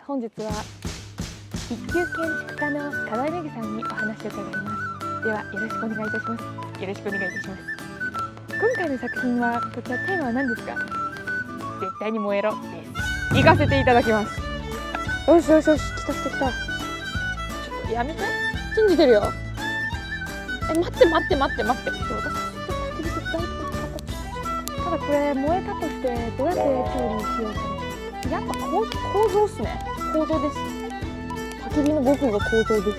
本日は一級建築家の河合めぐさんにお話を伺います。ではよろしくお願いいたします。よろしくお願いいたします。今回の作品はこちらテーマは何ですか？絶対に燃えろです。行かせていただきます。よしよしよし、来た来た来た。ちょっとやめて、信じてるよ。待って待って待って待って。ただこれ燃えたとしてどうやって調理しようかな。やっぱ構造っすね。構造です。焚き火の極意は構造です。